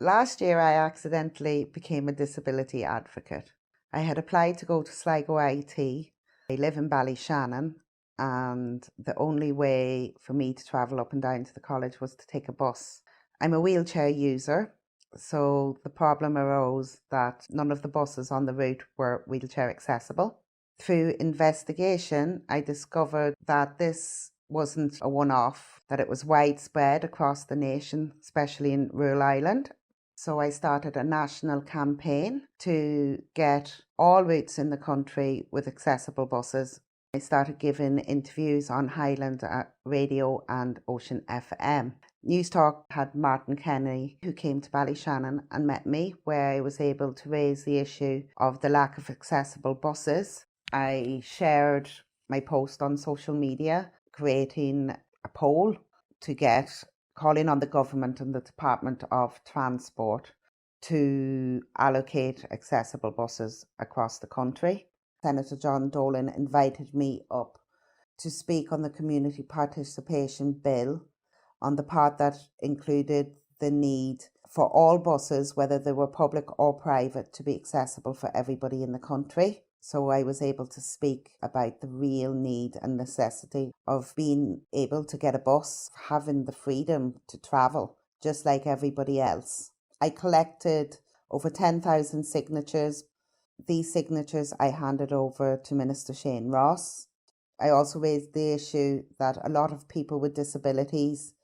Last year, I accidentally became a disability advocate. I had applied to go to Sligo IT. I live in Ballyshannon, and the only way for me to travel up and down to the college was to take a bus. I'm a wheelchair user, so the problem arose that none of the buses on the route were wheelchair accessible. Through investigation, I discovered that this wasn't a one-off, that it was widespread across the nation, especially in rural Ireland. So I started a national campaign to get all routes in the country with accessible buses. I started giving interviews on Highland Radio and Ocean FM. News Talk had Martin Kenny, who came to Ballyshannon and met me, where I was able to raise the issue of the lack of accessible buses. I shared my post on social media, creating a poll to calling on the government and the Department of Transport to allocate accessible buses across the country. Senator John Dolan invited me up to speak on the Community Participation Bill, on the part that included the need for all buses, whether they were public or private, to be accessible for everybody in the country. So I was able to speak about the real need and necessity of being able to get a bus, having the freedom to travel, just like everybody else. I collected over 10,000 signatures. These signatures I handed over to Minister Shane Ross. I also raised the issue that a lot of people with disabilities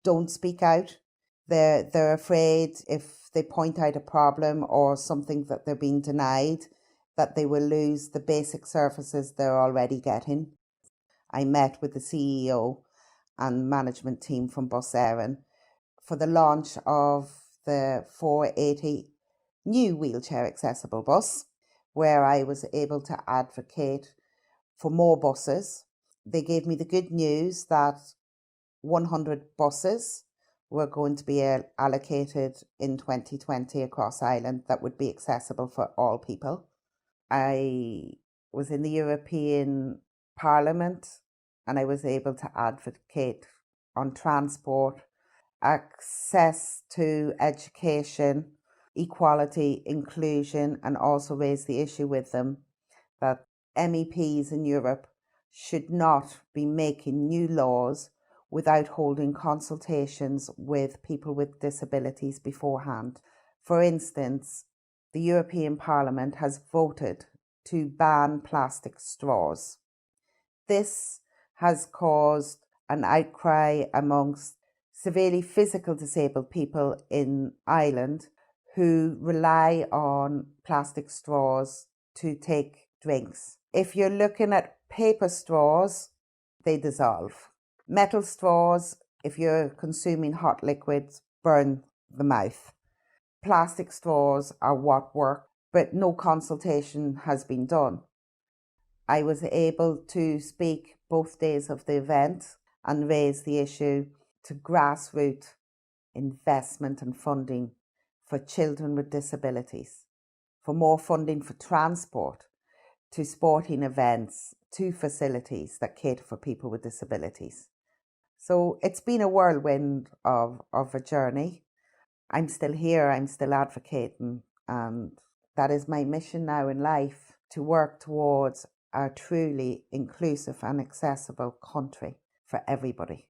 don't speak out. They're afraid if they point out a problem or something that they're being denied, that they will lose the basic services they're already getting. I met with the CEO and management team from Bus Éireann for the launch of the 480 new wheelchair accessible bus, where I was able to advocate for more buses. They gave me the good news that 100 buses were going to be allocated in 2020 across Ireland that would be accessible for all people. I was in the European Parliament and I was able to advocate on transport, access to education, equality, inclusion, and also raise the issue with them that MEPs in Europe should not be making new laws without holding consultations with people with disabilities beforehand. For instance, the European Parliament has voted to ban plastic straws. This has caused an outcry amongst severely physical disabled people in Ireland who rely on plastic straws to take drinks. If you're looking at paper straws, they dissolve. Metal straws, if you're consuming hot liquids, burn the mouth. Plastic straws are what work, but no consultation has been done. I was able to speak both days of the event and raise the issue to grassroots investment and funding for children with disabilities, for more funding for transport, to sporting events, to facilities that cater for people with disabilities. So it's been a whirlwind of a journey. I'm still here, I'm still advocating, and that is my mission now in life, to work towards a truly inclusive and accessible country for everybody.